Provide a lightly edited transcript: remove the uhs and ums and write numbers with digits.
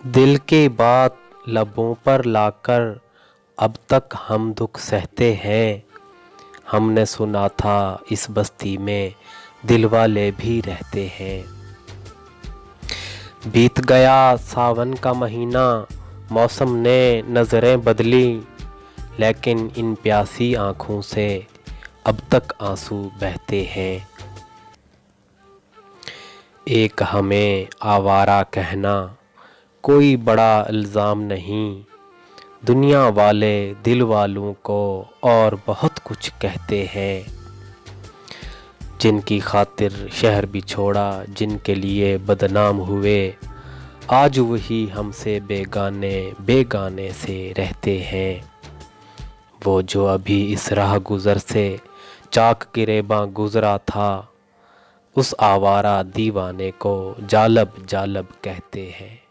दिल की बात लबों पर लाकर अब तक हम दुख सहते हैं। हमने सुना था इस बस्ती में दिल वाले भी रहते हैं। बीत गया सावन का महीना, मौसम ने नज़रें बदली, लेकिन इन प्यासी आँखों से अब तक आंसू बहते हैं। एक हमें आवारा कहना कोई बड़ा इल्ज़ाम नहीं, दुनिया वाले दिल वालों को और बहुत कुछ कहते हैं। जिनकी खातिर शहर भी छोड़ा, जिनके लिए बदनाम हुए, आज वही हमसे बेगाने बेगाने से रहते हैं। वो जो अभी इस राह गुज़र से चाक गिरेबां गुज़रा था, उस आवारा दीवाने को जालब जालब कहते हैं।